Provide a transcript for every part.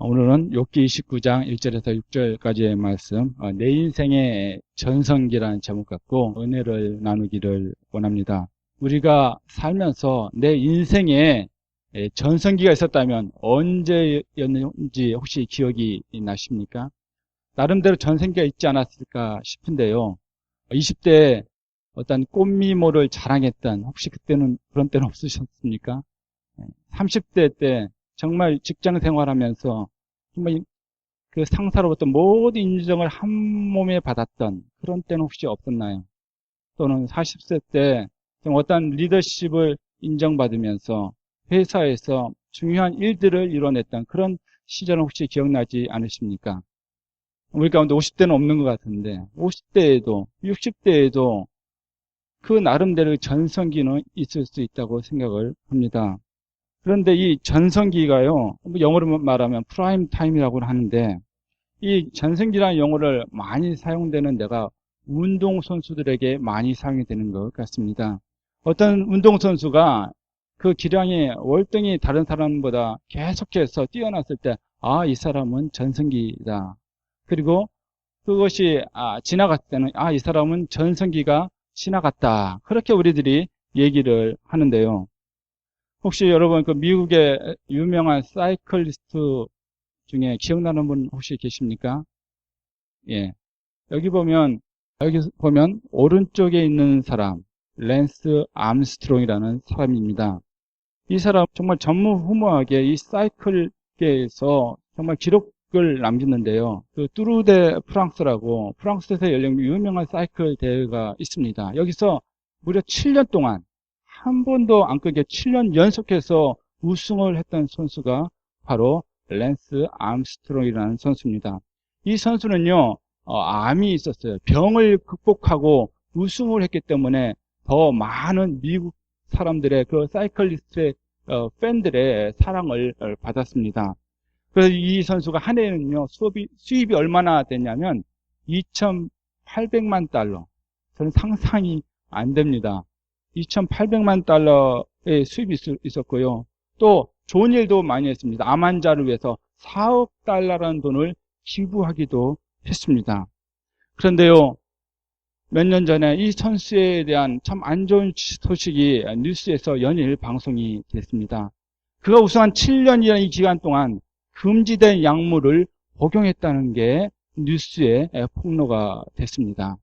오늘은 욥기 29장 1절에서 6절까지의 말씀, 내 인생의 전성기라는 제목 갖고 은혜를 나누기를 원합니다. 우리가 살면서 내 인생에 전성기가 있었다면 언제였는지 혹시 기억이 나십니까? 나름대로 전성기가 있지 않았을까 싶은데요. 20대에 어떤 꽃미모를 자랑했던, 혹시 그때는 그런 때는 없으셨습니까? 30대 때 정말 직장 생활하면서 정말 그 상사로부터 모든 인정을 한 몸에 받았던 그런 때는 혹시 없었나요? 또는 40세 때 어떤 리더십을 인정받으면서 회사에서 중요한 일들을 이뤄냈던 그런 시절은 혹시 기억나지 않으십니까? 우리 가운데 50대는 없는 것 같은데 50대에도 60대에도 그 나름대로 전성기는 있을 수 있다고 생각을 합니다. 그런데 이 전성기가요, 영어로 말하면 프라임 타임이라고 하는데, 이 전성기라는 용어를 많이 사용되는 데가 운동선수들에게 많이 사용이 되는 것 같습니다. 어떤 운동선수가 그 기량이 월등히 다른 사람보다 계속해서 뛰어났을 때, 이 사람은 전성기다. 그리고 그것이 지나갔을 때는, 이 사람은 전성기가 지나갔다. 그렇게 우리들이 얘기를 하는데요. 혹시 여러분 그 미국의 유명한 사이클리스트 중에 기억나는 분 혹시 계십니까? 예. 여기 보면 오른쪽에 있는 사람, 랜스 암스트롱이라는 사람입니다. 이 사람 정말 전무후무하게 이 사이클계에서 정말 기록을 남겼는데요. 그 뚜르데 프랑스라고 프랑스에서 열린 유명한 사이클 대회가 있습니다. 여기서 무려 7년 동안 한 번도 안 끄게 7년 연속해서 우승을 했던 선수가 바로 랜스 암스트롱이라는 선수입니다. 이 선수는요, 암이 있었어요. 병을 극복하고 우승을 했기 때문에 더 많은 미국 사람들의 그 사이클리스트의 팬들의 사랑을 받았습니다. 그래서 이 선수가 한 해는요, 수입이 얼마나 됐냐면 2,800만 달러. 저는 상상이 안 됩니다. 2,800만 달러의 수입이 있었고요. 또 좋은 일도 많이 했습니다. 암 환자를 위해서 4억 달러라는 돈을 기부하기도 했습니다. 그런데요, 몇 년 전에 이 선수에 대한 참 안 좋은 소식이 뉴스에서 연일 방송이 됐습니다. 그가 우승한 7년이라는 이 기간 동안 금지된 약물을 복용했다는 게 뉴스에 폭로가 됐습니다.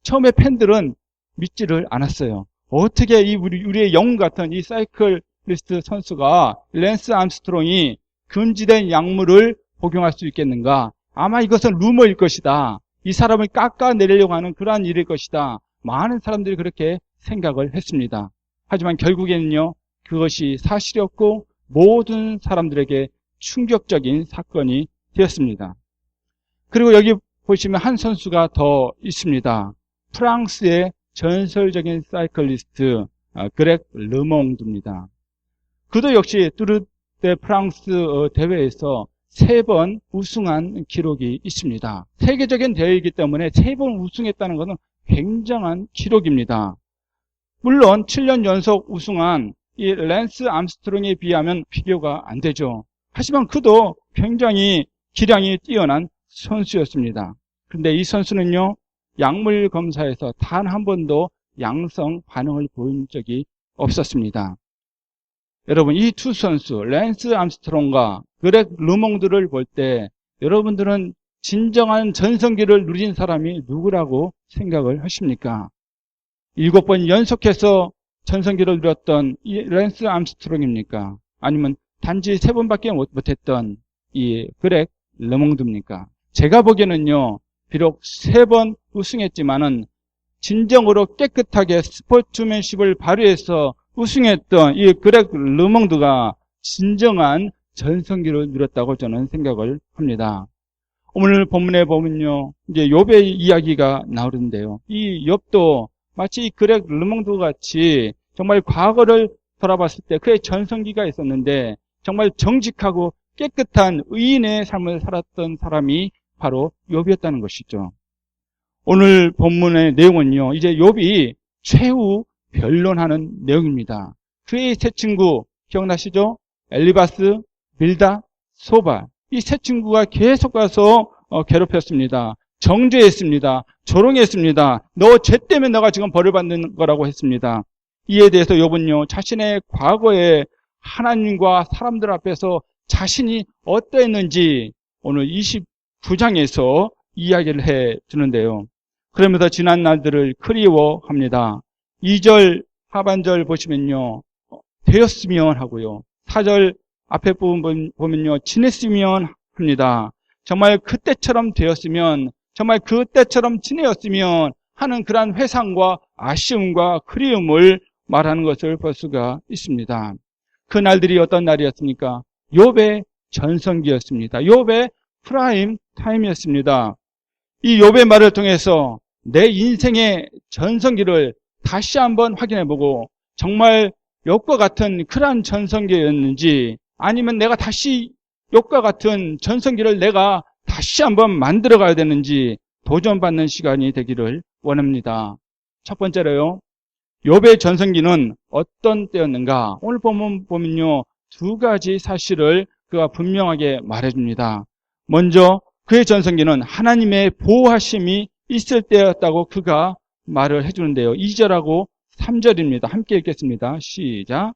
처음에 팬들은 믿지를 않았어요. 어떻게 우리의 영웅 같은 이 사이클리스트 선수가 랜스 암스트롱이 금지된 약물을 복용할 수 있겠는가? 아마 이것은 루머일 것이다. 이 사람을 깎아내리려고 하는 그러한 일일 것이다. 많은 사람들이 그렇게 생각을 했습니다. 하지만 결국에는요, 그것이 사실이었고 모든 사람들에게 충격적인 사건이 되었습니다. 그리고 여기 보시면 한 선수가 더 있습니다. 프랑스의 전설적인 사이클리스트 그렉 르몽드입니다. 그도 역시 뚜르 데 프랑스 대회에서 3번 우승한 기록이 있습니다. 세계적인 대회이기 때문에 3번 우승했다는 것은 굉장한 기록입니다. 물론 7년 연속 우승한 이 랜스 암스트롱에 비하면 비교가 안 되죠. 하지만 그도 굉장히 기량이 뛰어난 선수였습니다. 그런데 이 선수는요, 약물 검사에서 단 한 번도 양성 반응을 보인 적이 없었습니다. 여러분, 이 두 선수, 랜스 암스트롱과 그렉 르몽드를 볼 때 여러분들은 진정한 전성기를 누린 사람이 누구라고 생각을 하십니까? 7번 연속해서 전성기를 누렸던 이 랜스 암스트롱입니까? 아니면 단지 3번밖에 못했던 이 그렉 르몽드입니까? 제가 보기에는요, 비록 3번 우승했지만은 진정으로 깨끗하게 스포츠맨십을 발휘해서 우승했던 이 그렉 르몽드가 진정한 전성기를 누렸다고 저는 생각을 합니다. 오늘 본문에 보면요, 이제 욥의 이야기가 나오는데요. 이 욥도 마치 이 그렉 르몽드 같이 정말 과거를 돌아봤을 때 그의 전성기가 있었는데 정말 정직하고 깨끗한 의인의 삶을 살았던 사람이 바로 욥이었다는 것이죠. 오늘 본문의 내용은요, 이제 욥이 최후 변론하는 내용입니다. 그의 세 친구 기억나시죠? 엘리바스, 빌다, 소발. 이 세 친구가 계속 가서 괴롭혔습니다. 정죄했습니다. 조롱했습니다. 너 죄 때문에 너가 지금 벌을 받는 거라고 했습니다. 이에 대해서 욥은요, 자신의 과거에 하나님과 사람들 앞에서 자신이 어떠했는지 오늘 29장에서 이야기를 해 주는데요. 그러면서 지난 날들을 그리워합니다. 2절 하반절 보시면요, 되었으면 하고요. 4절 앞에 부분 보면요, 지냈으면 합니다. 정말 그때처럼 되었으면, 정말 그때처럼 지내었으면 하는 그러한 회상과 아쉬움과 그리움을 말하는 것을 볼 수가 있습니다. 그 날들이 어떤 날이었습니까? 욥의 전성기였습니다. 욥의 프라임 타임이었습니다. 이 욥의 말을 통해서 내 인생의 전성기를 다시 한번 확인해보고 정말 욥과 같은 그러한 전성기였는지, 아니면 내가 다시 욥과 같은 전성기를 내가 다시 한번 만들어 가야 되는지 도전받는 시간이 되기를 원합니다. 첫 번째로요, 욥의 전성기는 어떤 때였는가? 오늘 보면요, 두 가지 사실을 그가 분명하게 말해줍니다. 먼저 그의 전성기는 하나님의 보호하심이 있을 때였다고 그가 말을 해주는데요. 2절하고 3절입니다. 함께 읽겠습니다. 시작.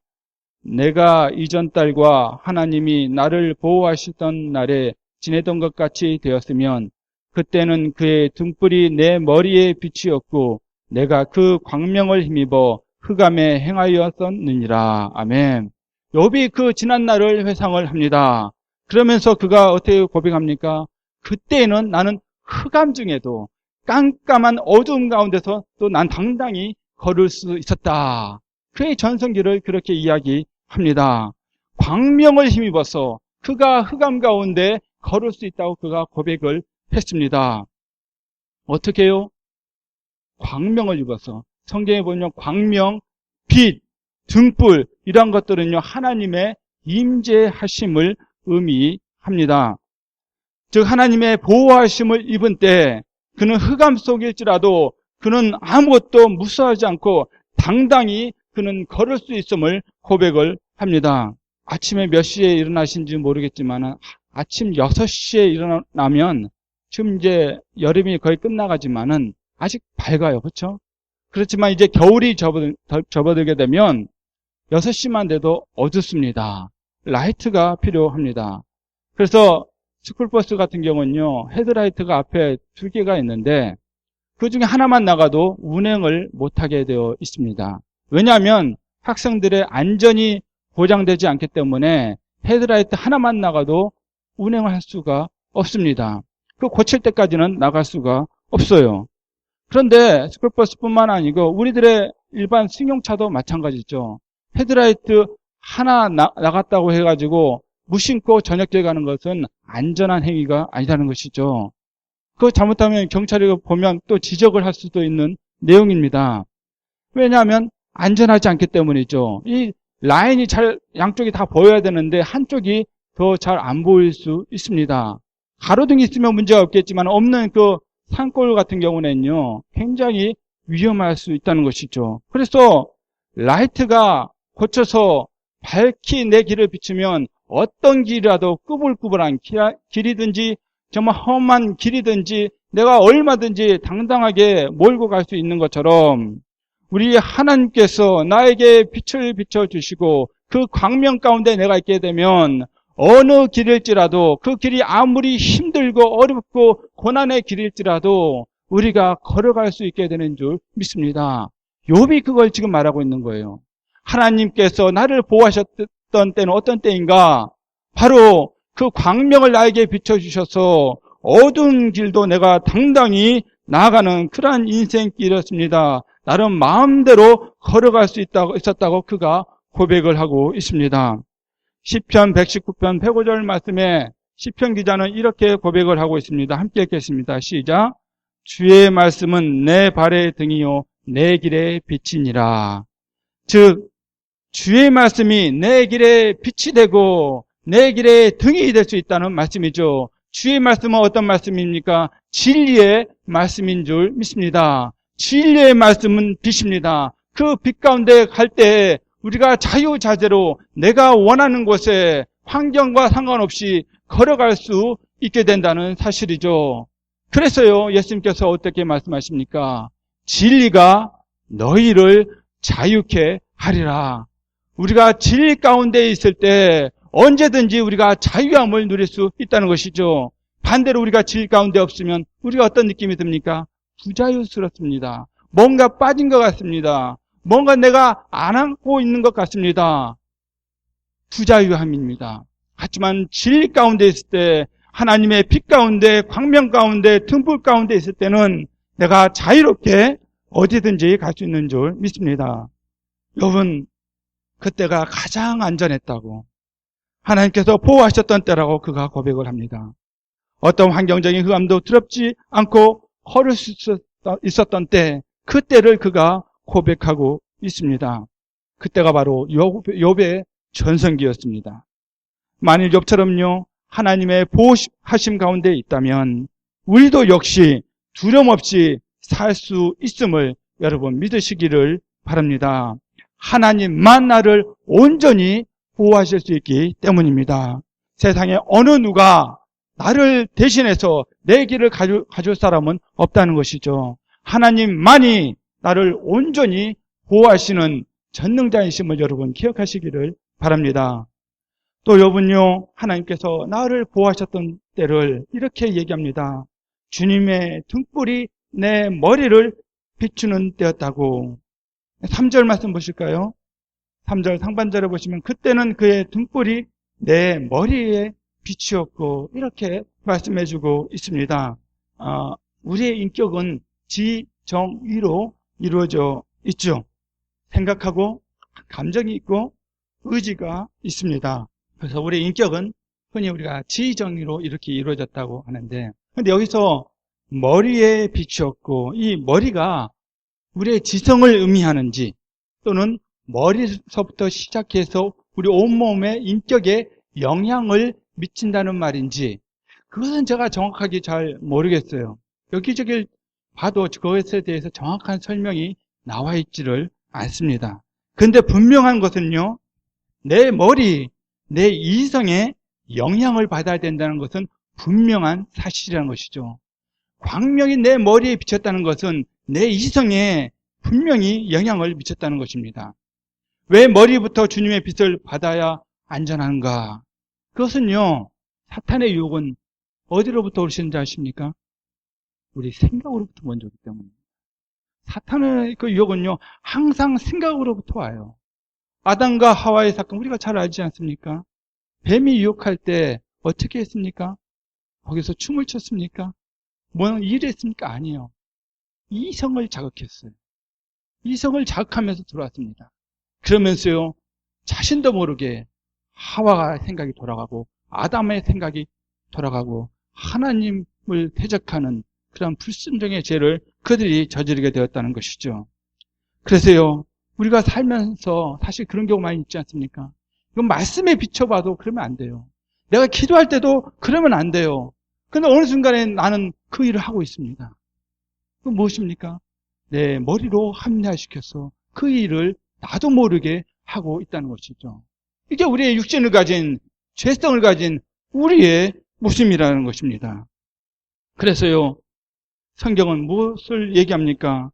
내가 이전 딸과 하나님이 나를 보호하시던 날에 지내던 것 같이 되었으면 그때는 그의 등불이 내 머리에 빛이었고 내가 그 광명을 힘입어 흑암에 행하였었느니라. 아멘. 욥이 그 지난 날을 회상을 합니다. 그러면서 그가 어떻게 고백합니까? 그때는 나는 흑암 중에도 깜깜한 어두움 가운데서 또 난 당당히 걸을 수 있었다. 그의 전성기를 그렇게 이야기합니다. 광명을 힘입어서 그가 흑암 가운데 걸을 수 있다고 그가 고백을 했습니다. 어떻게 해요? 광명을 입어서. 성경에 보면 광명, 빛, 등불 이런 것들은요, 하나님의 임재하심을 의미합니다. 즉 하나님의 보호하심을 입은 때 그는 흑암 속일지라도 그는 아무것도 무서워하지 않고 당당히 그는 걸을 수 있음을 고백을 합니다. 아침에 몇 시에 일어나신지 모르겠지만 아침 6시에 일어나면 지금 이제 여름이 거의 끝나가지만은 아직 밝아요. 그렇죠? 그렇지만 이제 겨울이 접어들게 되면 6시만 돼도 어둡습니다. 라이트가 필요합니다. 그래서 스쿨버스 같은 경우는요, 헤드라이트가 앞에 2개가 있는데 그 중에 하나만 나가도 운행을 못하게 되어 있습니다. 왜냐하면 학생들의 안전이 보장되지 않기 때문에 헤드라이트 하나만 나가도 운행을 할 수가 없습니다. 그 고칠 때까지는 나갈 수가 없어요. 그런데 스쿨버스뿐만 아니고 우리들의 일반 승용차도 마찬가지죠. 헤드라이트 하나 나갔다고 해가지고 무심코 저녁길 가는 것은 안전한 행위가 아니라는 것이죠. 그거 잘못하면 경찰이 보면 또 지적을 할 수도 있는 내용입니다. 왜냐하면 안전하지 않기 때문이죠. 이 라인이 양쪽이 다 보여야 되는데 한쪽이 더 잘 안 보일 수 있습니다. 가로등이 있으면 문제가 없겠지만 없는 그 산골 같은 경우는요, 굉장히 위험할 수 있다는 것이죠. 그래서 라이트가 고쳐서 밝히 내 길을 비추면 어떤 길이라도 꾸불꾸불한 길이든지 정말 험한 길이든지 내가 얼마든지 당당하게 몰고 갈 수 있는 것처럼 우리 하나님께서 나에게 빛을 비춰주시고 그 광명 가운데 내가 있게 되면 어느 길일지라도 그 길이 아무리 힘들고 어렵고 고난의 길일지라도 우리가 걸어갈 수 있게 되는 줄 믿습니다. 욥이 그걸 지금 말하고 있는 거예요. 하나님께서 나를 보호하셨던 때는 어떤 때인가? 바로 그 광명을 나에게 비춰주셔서 어두운 길도 내가 당당히 나아가는 그러한 인생길이었습니다. 나름 마음대로 걸어갈 수 있었다고 그가 고백을 하고 있습니다. 시편 119편 105절 말씀에 시편 기자는 이렇게 고백을 하고 있습니다. 함께 읽겠습니다. 시작. 주의 말씀은 내 발의 등이요 내 길의 빛이니라. 즉 주의 말씀이 내 길의 빛이 되고 내 길의 등이 될 수 있다는 말씀이죠. 주의 말씀은 어떤 말씀입니까? 진리의 말씀인 줄 믿습니다. 진리의 말씀은 빛입니다. 그 빛 가운데 갈 때 우리가 자유자재로 내가 원하는 곳에 환경과 상관없이 걸어갈 수 있게 된다는 사실이죠. 그래서요, 예수님께서 어떻게 말씀하십니까? 진리가 너희를 자유케 하리라. 우리가 진리 가운데 있을 때 언제든지 우리가 자유함을 누릴 수 있다는 것이죠. 반대로 우리가 진리 가운데 없으면 우리가 어떤 느낌이 듭니까? 부자유스럽습니다. 뭔가 빠진 것 같습니다. 뭔가 내가 안 하고 있는 것 같습니다. 부자유함입니다. 하지만 진리 가운데 있을 때, 하나님의 빛 가운데, 광명 가운데, 등불 가운데 있을 때는 내가 자유롭게 어디든지 갈 수 있는 줄 믿습니다. 여러분, 그때가 가장 안전했다고, 하나님께서 보호하셨던 때라고 그가 고백을 합니다. 어떤 환경적인 흑암도 두렵지 않고 걸을 수 있었던 때, 그때를 그가 고백하고 있습니다. 그때가 바로 욥의 전성기였습니다. 만일 욥처럼요, 하나님의 보호하심 가운데 있다면 우리도 역시 두려움 없이 살 수 있음을 여러분 믿으시기를 바랍니다. 하나님만 나를 온전히 보호하실 수 있기 때문입니다. 세상에 어느 누가 나를 대신해서 내 길을 가줄 사람은 없다는 것이죠. 하나님만이 나를 온전히 보호하시는 전능자이심을 여러분 기억하시기를 바랍니다. 또 욥은요, 하나님께서 나를 보호하셨던 때를 이렇게 얘기합니다. 주님의 등불이 내 머리를 비추는 때였다고. 3절 말씀 보실까요? 3절 상반절에 보시면 그때는 그의 등불이 내 머리에 빛이었고, 이렇게 말씀해주고 있습니다. 우리의 인격은 지정의로 이루어져 있죠. 생각하고 감정이 있고 의지가 있습니다. 그래서 우리의 인격은 흔히 우리가 지정의로 이렇게 이루어졌다고 하는데, 근데 여기서 머리에 빛이었고, 이 머리가 우리의 지성을 의미하는지, 또는 머리서부터 시작해서 우리 온몸의 인격에 영향을 미친다는 말인지, 그것은 제가 정확하게 잘 모르겠어요. 여기저기 봐도 그것에 대해서 정확한 설명이 나와 있지를 않습니다. 근데 분명한 것은요, 내 머리, 내 이성에 영향을 받아야 된다는 것은 분명한 사실이라는 것이죠. 광명이 내 머리에 비쳤다는 것은 내 이성에 분명히 영향을 미쳤다는 것입니다. 왜 머리부터 주님의 빛을 받아야 안전한가? 그것은요, 사탄의 유혹은 어디로부터 오시는지 아십니까? 우리 생각으로부터 먼저 오기 때문입니다. 사탄의 그 유혹은요, 항상 생각으로부터 와요. 아담과 하와의 사건 우리가 잘 알지 않습니까? 뱀이 유혹할 때 어떻게 했습니까? 거기서 춤을 췄습니까? 뭐 일을 했습니까? 아니에요. 이성을 자극했어요. 이성을 자극하면서 들어왔습니다. 그러면서요, 자신도 모르게 하와가 생각이 돌아가고 아담의 생각이 돌아가고 하나님을 대적하는 그런 불순종의 죄를 그들이 저지르게 되었다는 것이죠. 그래서요, 우리가 살면서 사실 그런 경우 많이 있지 않습니까? 이건 말씀에 비춰봐도 그러면 안 돼요. 내가 기도할 때도 그러면 안 돼요. 그런데 어느 순간에 나는 그 일을 하고 있습니다. 그건 무엇입니까? 내 머리로 합리화시켜서 그 일을 나도 모르게 하고 있다는 것이죠. 이게 우리의 육신을 가진, 죄성을 가진 우리의 모습이라는 것입니다. 그래서요, 성경은 무엇을 얘기합니까?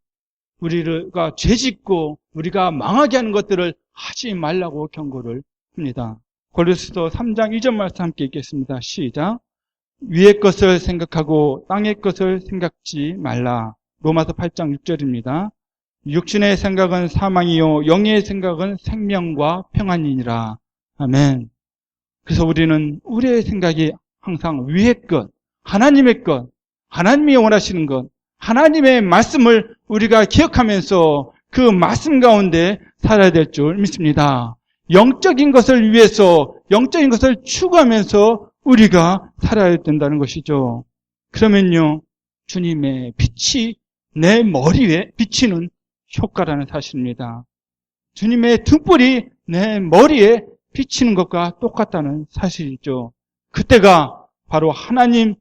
우리가 죄짓고 우리가 망하게 하는 것들을 하지 말라고 경고를 합니다. 고린도서 3장 2절 말씀 함께 읽겠습니다. 시작. 위의 것을 생각하고 땅의 것을 생각지 말라. 로마서 8장 6절입니다. 육신의 생각은 사망이요 영의 생각은 생명과 평안이니라. 아멘. 그래서 우리는 우리의 생각이 항상 위의 것, 하나님의 것, 하나님이 원하시는 것, 하나님의 말씀을 우리가 기억하면서 그 말씀 가운데 살아야 될 줄 믿습니다. 영적인 것을 위해서, 영적인 것을 추구하면서 우리가 살아야 된다는 것이죠. 그러면요, 주님의 빛이 내 머리에 비치는 효과라는 사실입니다. 주님의 등불이 내 머리에 비치는 것과 똑같다는 사실이죠. 그때가 바로 하나님의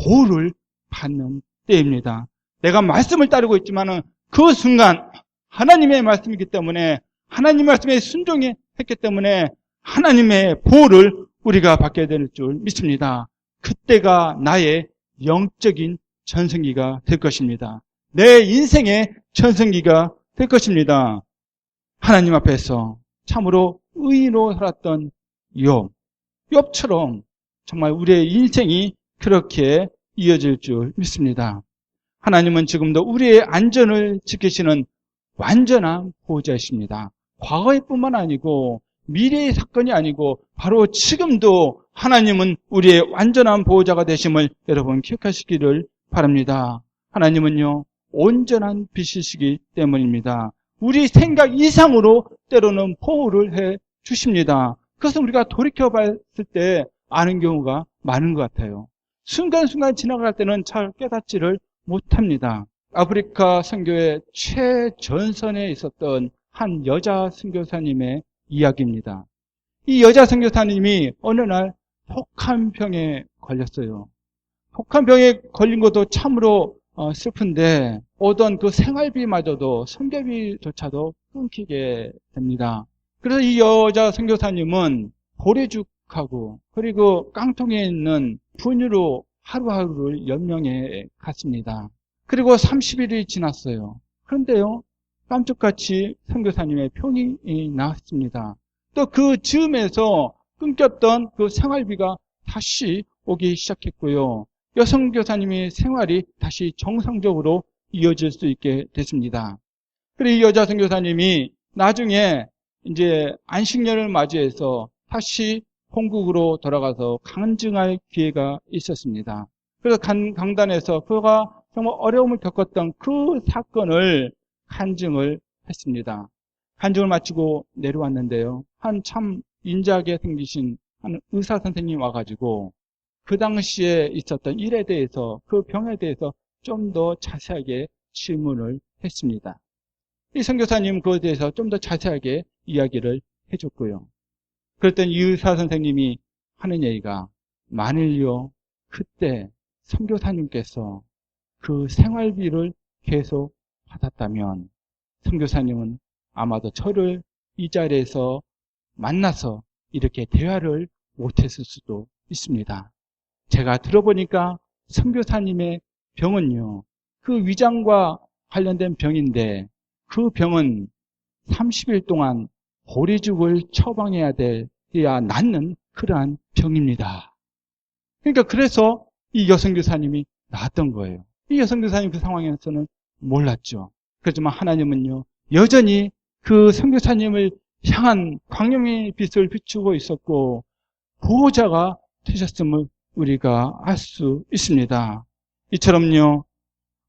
보호를 받는 때입니다. 내가 말씀을 따르고 있지만은 그 순간 하나님의 말씀이기 때문에, 하나님 말씀에 순종했기 때문에 하나님의 보호를 우리가 받게 될 줄 믿습니다. 그때가 나의 영적인 전성기가 될 것입니다. 내 인생의 전성기가 될 것입니다. 하나님 앞에서 참으로 의인으로 살았던 욥처럼 정말 우리의 인생이 그렇게 이어질 줄 믿습니다. 하나님은 지금도 우리의 안전을 지키시는 완전한 보호자이십니다. 과거의 뿐만 아니고 미래의 사건이 아니고 바로 지금도 하나님은 우리의 완전한 보호자가 되심을 여러분 기억하시기를 바랍니다. 하나님은요, 온전한 빛이시기 때문입니다. 우리 생각 이상으로 때로는 보호를 해 주십니다. 그것은 우리가 돌이켜봤을 때 아는 경우가 많은 것 같아요. 순간순간 지나갈 때는 잘 깨닫지를 못합니다. 아프리카 선교의 최전선에 있었던 한 여자 선교사님의 이야기입니다. 이 여자 선교사님이 어느 날 독한병에 걸렸어요. 독한병에 걸린 것도 참으로 슬픈데 오던 그 생활비마저도 선교비조차도 끊기게 됩니다. 그래서 이 여자 선교사님은 보리죽하고 그리고 깡통에 있는 분유로 하루하루를 연명해 갔습니다. 그리고 30일이 지났어요. 그런데요, 깜짝같이 선교사님의 병이 나왔습니다. 또 그 즈음에서 끊겼던 그 생활비가 다시 오기 시작했고요. 여성교사님의 생활이 다시 정상적으로 이어질 수 있게 됐습니다. 그리고 이 여자 선교사님이 나중에 이제 안식년을 맞이해서 다시 본국으로 돌아가서 간증할 기회가 있었습니다. 그래서 강단에서 그가 정말 어려움을 겪었던 그 사건을 간증을 했습니다. 간증을 마치고 내려왔는데요. 한 참 인자하게 생기신 한 의사 선생님이 와가지고 그 당시에 있었던 일에 대해서 그 병에 대해서 좀 더 자세하게 질문을 했습니다. 이 선교사님 그것에 대해서 좀 더 자세하게 이야기를 해줬고요. 그랬더니 이 의사 선생님이 하는 얘기가 만일요 그때 선교사님께서 그 생활비를 계속 받았다면 선교사님은 아마도 저를 이 자리에서 만나서 이렇게 대화를 못했을 수도 있습니다. 제가 들어보니까 선교사님의 병은요, 그 위장과 관련된 병인데 그 병은 30일 동안 보리죽을 처방해야 돼야 낫는 그러한 병입니다. 그러니까 그래서 이 여성교사님이 나았던 거예요. 이 여성교사님 그 상황에서는 몰랐죠. 그렇지만 하나님은요, 여전히 그 선교사님을 향한 광명의 빛을 비추고 있었고 보호자가 되셨음을 우리가 알 수 있습니다. 이처럼요,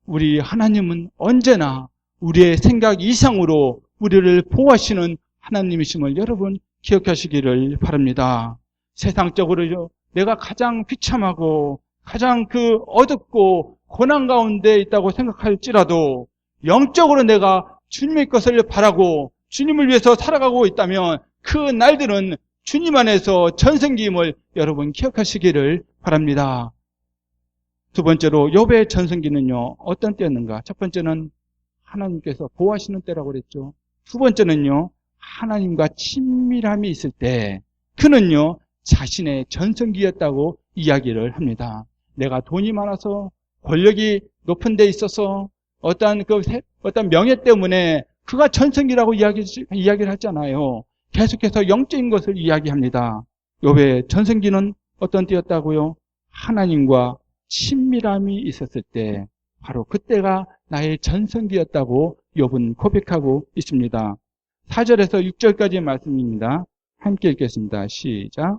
우리 하나님은 언제나 우리의 생각 이상으로 우리를 보호하시는 하나님이심을 여러분 기억하시기를 바랍니다. 세상적으로 내가 가장 비참하고 가장 그 어둡고 고난 가운데 있다고 생각할지라도 영적으로 내가 주님의 것을 바라고 주님을 위해서 살아가고 있다면 그 날들은 주님 안에서 전성기임을 여러분 기억하시기를 바랍니다. 두 번째로 욥의 전성기는요, 어떤 때였는가? 첫 번째는 하나님께서 보호하시는 때라고 그랬죠. 두 번째는요, 하나님과 친밀함이 있을 때 그는요 자신의 전성기였다고 이야기를 합니다. 내가 돈이 많아서 권력이 높은 데 있어서 어떤 명예 때문에 그가 전성기라고 이야기를 하잖아요. 계속해서 영적인 것을 이야기합니다. 욥의 전성기는 어떤 때였다고요? 하나님과 친밀함이 있었을 때 바로 그때가 나의 전성기였다고 욥은 고백하고 있습니다. 4절에서 6절까지의 말씀입니다. 함께 읽겠습니다. 시작.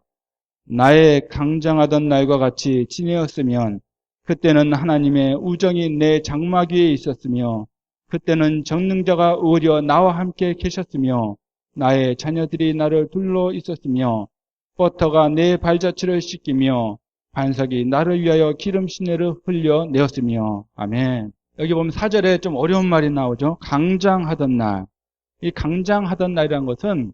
나의 강장하던 날과 같이 지내었으면 그때는 하나님의 우정이 내 장막 위에 있었으며 그때는 전능자가 오히려 나와 함께 계셨으며 나의 자녀들이 나를 둘러 있었으며 버터가 내 발자취를 씻기며 반석이 나를 위하여 기름 시내를 흘려내었으며. 아멘. 여기 보면 4절에 좀 어려운 말이 나오죠. 강장하던 날. 이 강장하던 날이라는 것은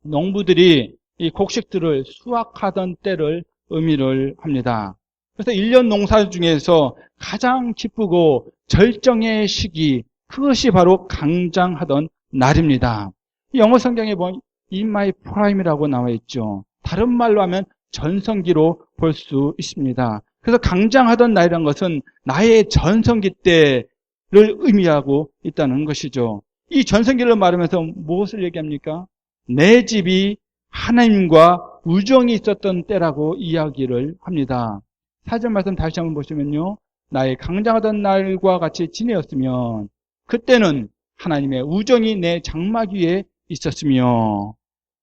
농부들이 이 곡식들을 수확하던 때를 의미를 합니다. 그래서 1년 농사 중에서 가장 기쁘고 절정의 시기, 그것이 바로 강장하던 날입니다. 영어 성경에 보면 In my prime이라고 나와 있죠. 다른 말로 하면 전성기로 볼 수 있습니다. 그래서 강장하던 나이라는 것은 나의 전성기 때를 의미하고 있다는 것이죠. 이 전성기를 말하면서 무엇을 얘기합니까? 내 집이 하나님과 우정이 있었던 때라고 이야기를 합니다. 사전 말씀 다시 한번 보시면요. 나의 강장하던 날과 같이 지내었으면 그때는 하나님의 우정이 내 장막 위에 있었으며,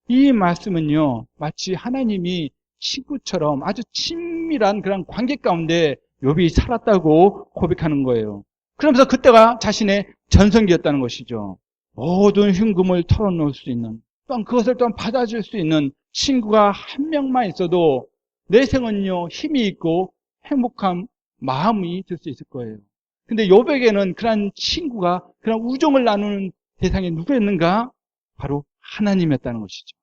이 말씀은요, 마치 하나님이 친구처럼 아주 친밀한 그런 관계 가운데 욥이 살았다고 고백하는 거예요. 그러면서 그때가 자신의 전성기였다는 것이죠. 모든 흉금을 털어놓을 수 있는, 또한 그것을 또한 받아줄 수 있는 친구가 한 명만 있어도 내 생은요, 힘이 있고 행복한 마음이 들 수 있을 거예요. 근데 욥에게는 그런 친구가, 그런 우정을 나누는 대상이 누구였는가? 바로 하나님이었다는 것이죠.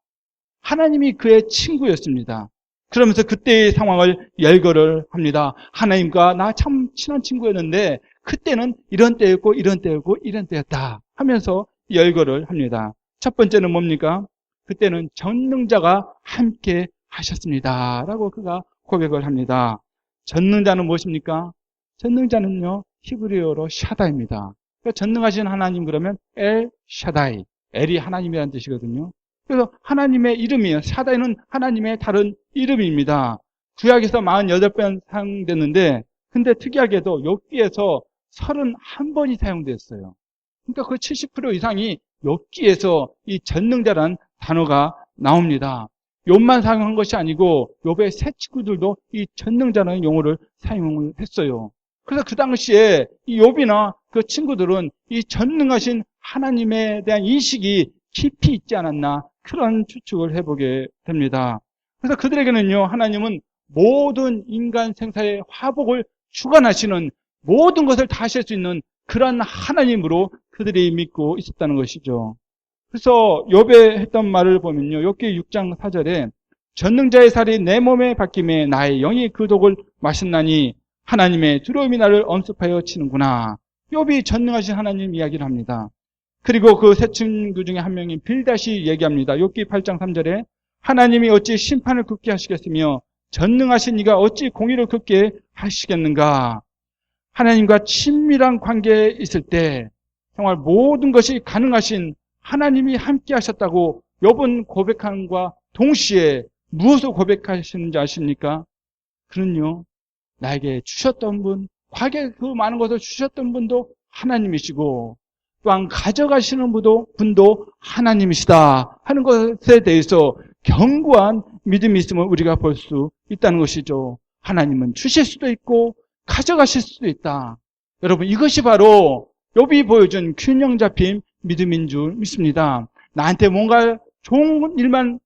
하나님이 그의 친구였습니다. 그러면서 그때의 상황을 열거를 합니다. 하나님과 나 참 친한 친구였는데 그때는 이런 때였고 이런 때였고 이런 때였다 하면서 열거를 합니다. 첫 번째는 뭡니까? 그때는 전능자가 함께 하셨습니다 라고 그가 고백을 합니다. 전능자는 무엇입니까? 전능자는요, 히브리어로 샤다입니다. 그러니까 전능하신 하나님 그러면 엘 샤다이, 엘이 하나님이라는 뜻이거든요. 그래서 하나님의 이름이에요. 샤다이는 하나님의 다른 이름입니다. 구약에서 48번 사용됐는데, 근데 특이하게도 욥기에서 31번이 사용됐어요. 그러니까 그 70% 이상이 욥기에서 이 전능자란 단어가 나옵니다. 욥만 사용한 것이 아니고 욥의 새 친구들도 이 전능자라는 용어를 사용을 했어요. 그래서 그 당시에 이 욥이나 그 친구들은 이 전능하신 하나님에 대한 인식이 깊이 있지 않았나, 그런 추측을 해보게 됩니다. 그래서 그들에게는요, 하나님은 모든 인간 생사의 화복을 주관하시는, 모든 것을 다 하실 수 있는 그런 하나님으로 그들이 믿고 있었다는 것이죠. 그래서 욥에 했던 말을 보면요, 욥기 6장 4절에 전능자의 살이 내 몸에 박힘에 나의 영이 그 독을 마셨나니 하나님의 두려움이 나를 엄습하여 치는구나. 욥이 전능하신 하나님 이야기를 합니다. 그리고 그 세 친구 중에 한 명인 빌닷이 얘기합니다. 욥기 8장 3절에 하나님이 어찌 심판을 굳게 하시겠으며 전능하신 이가 어찌 공의를 굳게 하시겠는가. 하나님과 친밀한 관계에 있을 때 정말 모든 것이 가능하신 하나님이 함께 하셨다고 욥은 고백함과 동시에 무엇을 고백하시는지 아십니까? 그는요, 나에게 주셨던 분, 과거에 그 많은 것을 주셨던 분도 하나님이시고 또한 가져가시는 분도 하나님이시다 하는 것에 대해서 견고한 믿음이 있음을 우리가 볼 수 있다는 것이죠. 하나님은 주실 수도 있고 가져가실 수도 있다. 여러분, 이것이 바로 욥이 보여준 균형 잡힌 믿음인 줄 믿습니다. 나한테 뭔가 좋은 일만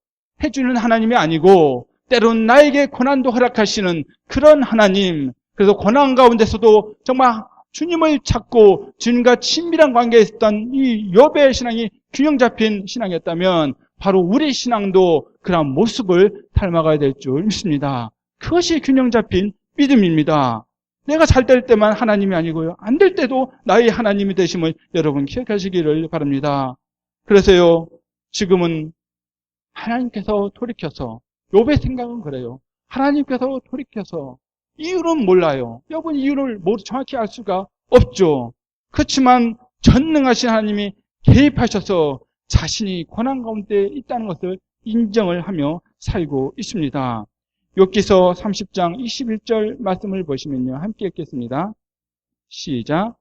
해주는 하나님이 아니고 때론 나에게 고난도 허락하시는 그런 하나님, 그래서 고난 가운데서도 정말 주님을 찾고 주님과 친밀한 관계에 있었던 이 욥의 신앙이 균형 잡힌 신앙이었다면 바로 우리 신앙도 그런 모습을 닮아가야 될 줄 믿습니다. 그것이 균형 잡힌 믿음입니다. 내가 잘 될 때만 하나님이 아니고요, 안 될 때도 나의 하나님이 되심을 여러분 기억하시기를 바랍니다. 그래서요, 지금은 하나님께서 돌이켜서, 욥의 생각은 그래요. 하나님께서 돌이켜서, 이유는 몰라요. 욥은 이유를 모두 정확히 알 수가 없죠. 그렇지만 전능하신 하나님이 개입하셔서 자신이 고난 가운데 있다는 것을 인정을 하며 살고 있습니다. 욥기서 30장 21절 말씀을 보시면요, 함께 읽겠습니다. 시작.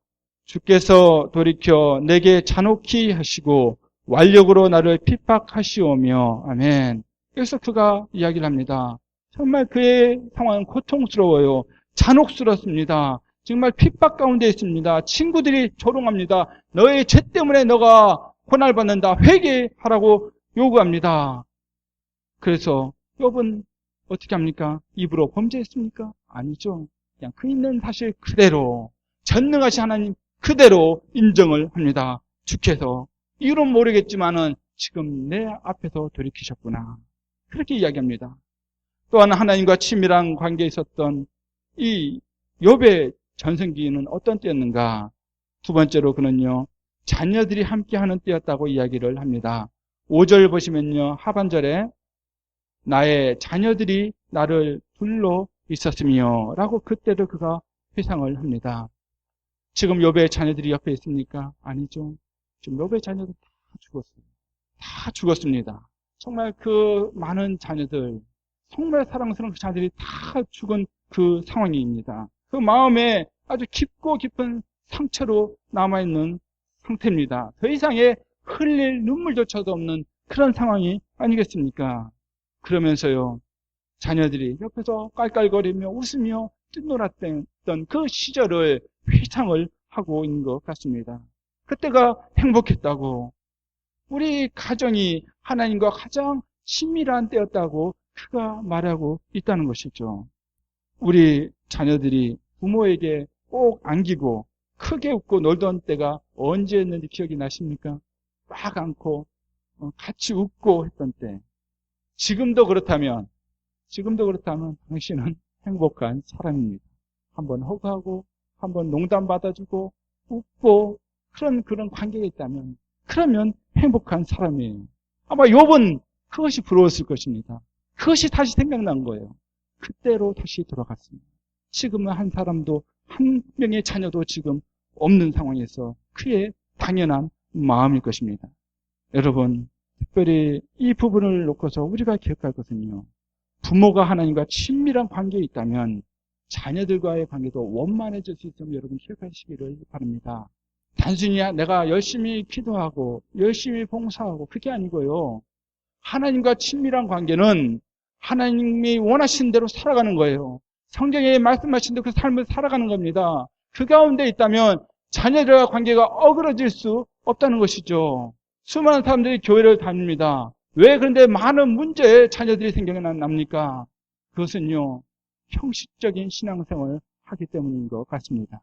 주께서 돌이켜 내게 잔혹히 하시고 완력으로 나를 핍박하시오며. 아멘. 여기서 그가 이야기를 합니다. 정말 그의 상황은 고통스러워요. 잔혹스럽습니다. 정말 핍박 가운데 있습니다. 친구들이 조롱합니다. 너의 죄 때문에 너가 고난을 받는다. 회개하라고 요구합니다. 그래서 욥은 어떻게 합니까? 입으로 범죄했습니까? 아니죠. 그냥 그 있는 사실 그대로, 전능하신 하나님 그대로 인정을 합니다. 주께서 이유는 모르겠지만은 지금 내 앞에서 돌이키셨구나. 그렇게 이야기합니다. 또한 하나님과 친밀한 관계에 있었던 이 욥의 전성기는 어떤 때였는가? 두 번째로 그는요, 자녀들이 함께하는 때였다고 이야기를 합니다. 5절 보시면요, 하반절에 나의 자녀들이 나를 둘러 있었으며 라고 그때도 그가 회상을 합니다. 지금 욥의 자녀들이 옆에 있습니까? 아니죠. 지금 욥의 자녀들 다 죽었어요. 다 죽었습니다. 정말 그 많은 자녀들, 정말 사랑스러운 그 자녀들이 다 죽은 그 상황입니다. 그 마음에 아주 깊고 깊은 상처로 남아있는 상태입니다. 더 이상의 흘릴 눈물조차도 없는 그런 상황이 아니겠습니까? 그러면서요, 자녀들이 옆에서 깔깔거리며 웃으며 뛰놀았던 그 시절을 회상을 하고 있는 것 같습니다. 그때가 행복했다고, 우리 가정이 하나님과 가장 친밀한 때였다고 그가 말하고 있다는 것이죠. 우리 자녀들이 부모에게 꼭 안기고 크게 웃고 놀던 때가 언제였는지 기억이 나십니까? 막 안고 같이 웃고 했던 때. 지금도 그렇다면 당신은 행복한 사람입니다. 한번 허구하고 한번 농담 받아주고 웃고 그런 관계가 있다면, 그러면 행복한 사람이에요. 아마 욥은 그것이 부러웠을 것입니다. 그것이 다시 생각난 거예요. 그때로 다시 돌아갔습니다. 지금은 한 사람도, 한 명의 자녀도 지금 없는 상황에서 그의 당연한 마음일 것입니다. 여러분, 특별히 이 부분을 놓고서 우리가 기억할 것은요, 부모가 하나님과 친밀한 관계에 있다면 자녀들과의 관계도 원만해질 수 있음을 여러분 기억하시기를 바랍니다. 단순히 내가 열심히 기도하고 열심히 봉사하고 그게 아니고요, 하나님과 친밀한 관계는 하나님이 원하신 대로 살아가는 거예요. 성경에 말씀하신 대로 그 삶을 살아가는 겁니다. 그 가운데 있다면 자녀들과 관계가 어그러질 수 없다는 것이죠. 수많은 사람들이 교회를 다닙니다. 왜 그런데 많은 문제에 자녀들이 생겨납니까? 그것은요, 형식적인 신앙생활을 하기 때문인 것 같습니다.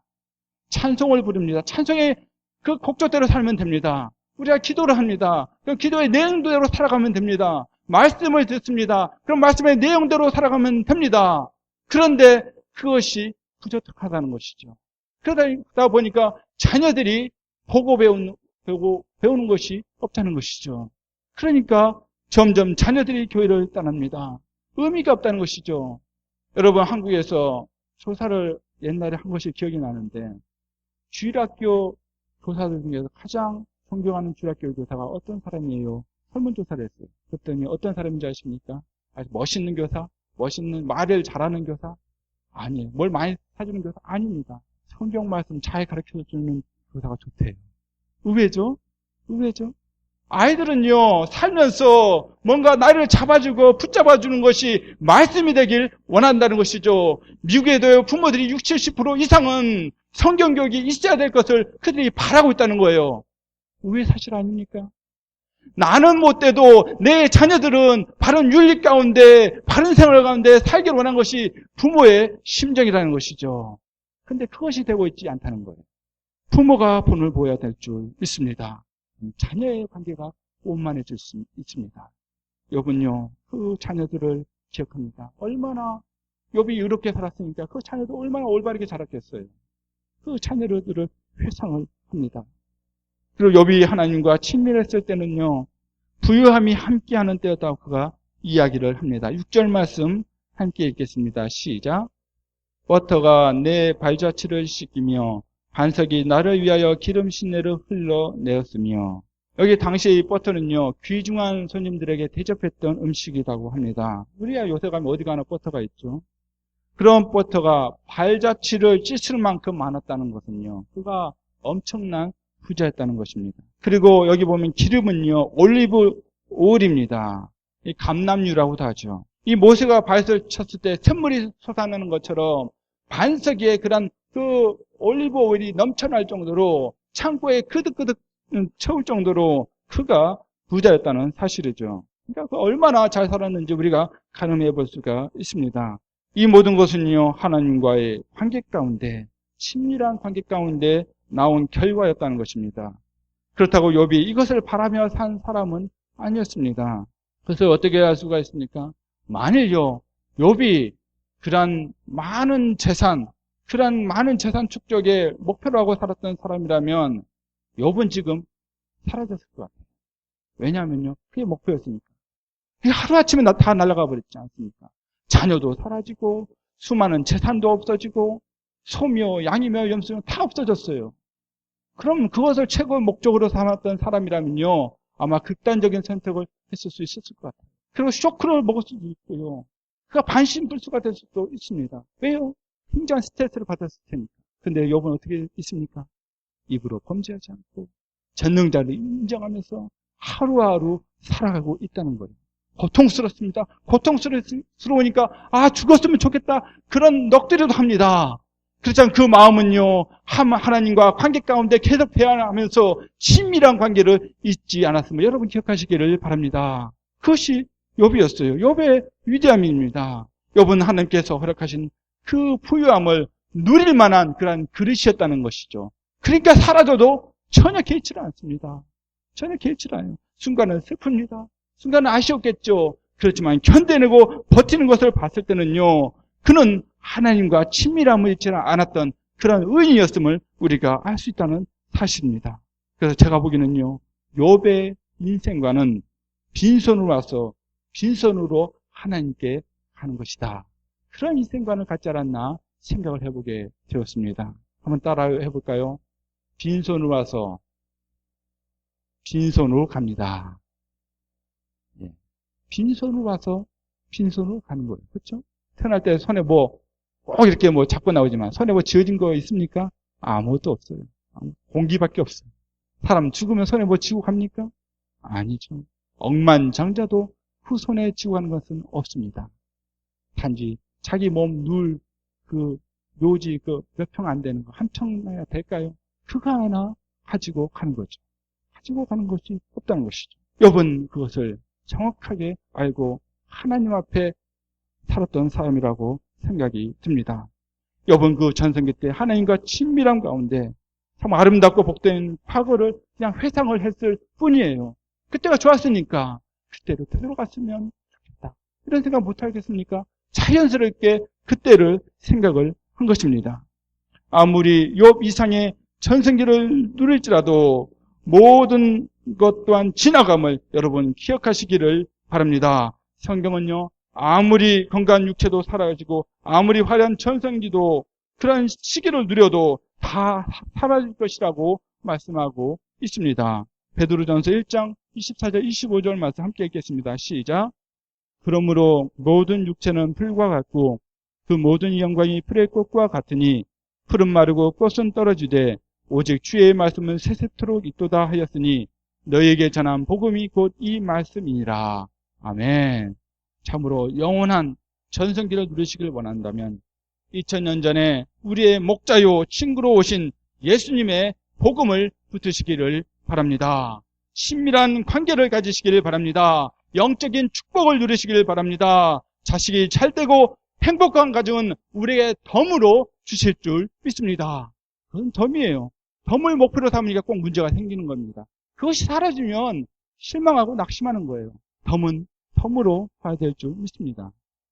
찬송을 부릅니다. 찬송의 그 곡조대로 살면 됩니다. 우리가 기도를 합니다. 그 기도의 내용대로 살아가면 됩니다. 말씀을 듣습니다. 그럼 말씀의 내용대로 살아가면 됩니다. 그런데 그것이 부족하다는 것이죠. 그러다 보니까 자녀들이 보고 배우는 것이 없다는 것이죠. 그러니까 점점 자녀들이 교회를 떠납니다. 의미가 없다는 것이죠. 여러분, 한국에서 조사를 옛날에 한 것이 기억이 나는데, 주일학교 교사들 중에서 가장 존경하는 주일학교 교사가 어떤 사람이에요? 설문조사를 했어요. 그랬더니 어떤 사람인지 아십니까? 아주 멋있는 교사? 멋있는 말을 잘하는 교사? 아니에요. 뭘 많이 사주는 교사? 아닙니다. 성경 말씀 잘 가르쳐주는 교사가 좋대요. 의외죠? 의외죠? 아이들은요, 살면서 뭔가 나를 잡아주고 붙잡아주는 것이 말씀이 되길 원한다는 것이죠. 미국에도 부모들이 60, 70% 이상은 성경교육이 있어야 될 것을 그들이 바라고 있다는 거예요. 의외 사실 아닙니까? 나는 못돼도 내 자녀들은 바른 윤리 가운데, 바른 생활 가운데 살기를 원한 것이 부모의 심정이라는 것이죠. 근데 그것이 되고 있지 않다는 거예요. 부모가 본을 보여야 될 줄 믿습니다. 자녀의 관계가 원만해질 수 있습니다. 욥은요, 그 자녀들을 기억합니다. 얼마나 욥이 의롭게 살았으니까 그 자녀도 얼마나 올바르게 자랐겠어요. 그 자녀들을 회상을 합니다. 그리고 욥이 하나님과 친밀했을 때는요, 부유함이 함께하는 때였다고 그가 이야기를 합니다. 6절 말씀 함께 읽겠습니다. 시작. 버터가 내 발자취를 씻기며 반석이 나를 위하여 기름 신내를 흘러내었으며, 여기 당시 이 버터는요, 귀중한 손님들에게 대접했던 음식이라고 합니다. 우리가 요새 가면 어디 가나 버터가 있죠. 그런 버터가 발자취를 씻을 만큼 많았다는 것은요, 그가 엄청난 부자였다는 것입니다. 그리고 여기 보면 기름은요, 올리브 오일입니다. 이 감람유라고도 하죠. 이 모세가 발을 쳤을 때 샘물이 솟아나는 것처럼 반석 위에 그런 그 올리브 오일이 넘쳐날 정도로 창고에 그득그득 채울 정도로 그가 부자였다는 사실이죠. 그러니까 얼마나 잘 살았는지 우리가 가늠해 볼 수가 있습니다. 이 모든 것은요, 하나님과의 관계 가운데, 친밀한 관계 가운데 나온 결과였다는 것입니다. 그렇다고 욥이 이것을 바라며 산 사람은 아니었습니다. 그래서 어떻게 할 수가 있습니까? 만일요, 욥이 그런 많은 재산 축적의 목표로 하고 살았던 사람이라면 욥은 지금 사라졌을 것 같아요. 왜냐하면요, 그게 목표였으니까. 그게 하루아침에 다 날아가 버렸지 않습니까? 자녀도 사라지고 수많은 재산도 없어지고 소며 양이며 염소며 다 없어졌어요. 그럼 그것을 최고의 목적으로 삼았던 사람이라면요, 아마 극단적인 선택을 했을 수 있었을 것 같아요. 그리고 쇼크를 먹을 수도 있고요. 그가 반신불수가 될 수도 있습니다. 왜요? 굉장한 스트레스를 받았을 테니까. 근데 욥은 어떻게 있습니까? 입으로 범죄하지 않고 전능자를 인정하면서 하루하루 살아가고 있다는 거예요. 고통스럽습니다. 고통스러우니까 죽었으면 좋겠다, 그런 넋두리도 합니다. 그렇지만 그 마음은요, 하나님과 관계 가운데 계속 대화하면서 친밀한 관계를 잊지 않았음을 여러분 기억하시기를 바랍니다. 그것이 욥이었어요. 욥의 위대함입니다. 욥은 하나님께서 허락하신 그 부유함을 누릴 만한 그런 그릇이었다는 것이죠. 그러니까 사라져도 전혀 개의치를 않습니다. 전혀 개의치를 않아요. 순간은 슬픕니다. 순간은 아쉬웠겠죠. 그렇지만 견뎌내고 버티는 것을 봤을 때는요, 그는 하나님과 친밀함을 잃지 않았던 그런 의인이었음을 우리가 알 수 있다는 사실입니다. 그래서 제가 보기에는요, 욥의 인생과는 빈손으로 와서 빈손으로 하나님께 가는 것이다, 그런 인생관을 갖지 않았나 생각을 해보게 되었습니다. 한번 따라 해볼까요? 빈손으로 와서 빈손으로 갑니다. 예. 빈손으로 와서 빈손으로 가는 거예요. 그렇죠? 태어날 때 손에 꼭 이렇게 잡고 나오지만 손에 쥐어진 거 있습니까? 아무것도 없어요. 공기밖에 없어요. 사람 죽으면 손에 쥐고 갑니까? 아니죠. 억만장자도 그 손에 쥐고 가는 것은 없습니다. 단지 자기 몸 누울 그 묘지 몇 평 안 되는 거, 한 평이나 될까요? 그거 하나 가지고 가는 거죠. 가지고 가는 것이 없다는 것이죠. 욥은 그것을 정확하게 알고 하나님 앞에 살았던 사람이라고 생각이 듭니다. 욥은 그 전성기 때 하나님과 친밀함 가운데 참 아름답고 복된 과거를 그냥 회상을 했을 뿐이에요. 그때가 좋았으니까 그때로 되돌아갔으면 좋겠다, 이런 생각 못 하겠습니까? 자연스럽게 그때를 생각을 한 것입니다. 아무리 욥 이상의 전성기를 누릴지라도 모든 것 또한 지나감을 여러분 기억하시기를 바랍니다. 성경은요, 아무리 건강한 육체도 사라지고 아무리 화려한 전성기도 그런 시기를 누려도 다 사라질 것이라고 말씀하고 있습니다. 베드로전서 1장 24절 25절 말씀 함께 읽겠습니다. 시작. 그러므로 모든 육체는 풀과 같고 그 모든 영광이 풀의 꽃과 같으니 풀은 마르고 꽃은 떨어지되 오직 주의 말씀은 세세토록 있도다 하였으니 너희에게 전한 복음이 곧 이 말씀이니라. 아멘. 참으로 영원한 전성기를 누리시길 원한다면 2000년 전에 우리의 목자요 친구로 오신 예수님의 복음을 붙으시기를 바랍니다. 친밀한 관계를 가지시기를 바랍니다. 영적인 축복을 누리시기를 바랍니다. 자식이 잘되고 행복한 가정은 우리에게 덤으로 주실 줄 믿습니다. 그건 덤이에요. 덤을 목표로 삼으니까 꼭 문제가 생기는 겁니다. 그것이 사라지면 실망하고 낙심하는 거예요. 덤은 덤으로 봐야 될 줄 믿습니다.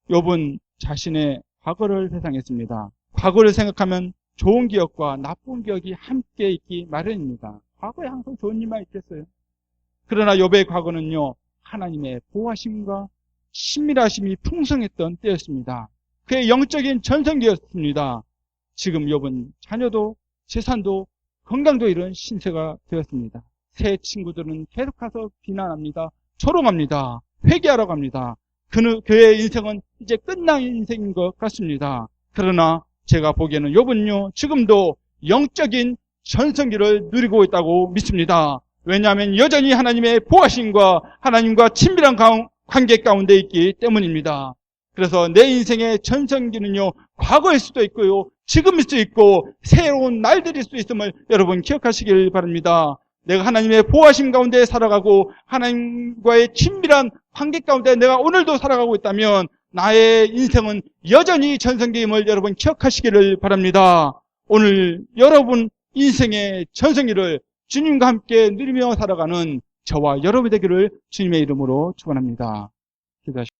욥은 자신의 과거를 회상했습니다. 과거를 생각하면 좋은 기억과 나쁜 기억이 함께 있기 마련입니다. 과거에 항상 좋은 일만 있겠어요. 그러나 욥의 과거는요, 하나님의 보호하심과 친밀하심이 풍성했던 때였습니다. 그의 영적인 전성기였습니다. 지금 욥은 자녀도 재산도 건강도 잃은 신세가 되었습니다. 새 친구들은 계속해서 비난합니다. 조롱합니다. 회개하러 갑니다. 그의 인생은 이제 끝난 인생인 것 같습니다. 그러나 제가 보기에는 욥은요, 지금도 영적인 전성기를 누리고 있다고 믿습니다. 왜냐하면 여전히 하나님의 보호하심과 하나님과 친밀한 관계 가운데 있기 때문입니다. 그래서 내 인생의 전성기는요, 과거일 수도 있고요, 지금일 수도 있고 새로운 날들일 수도 있음을 여러분 기억하시길 바랍니다. 내가 하나님의 보호하심 가운데 살아가고 하나님과의 친밀한 관계 가운데 내가 오늘도 살아가고 있다면 나의 인생은 여전히 전성기임을 여러분 기억하시기를 바랍니다. 오늘 여러분 인생의 전성기를 주님과 함께 누리며 살아가는 저와 여러분이 되기를 주님의 이름으로 축원합니다. 기도하십시오.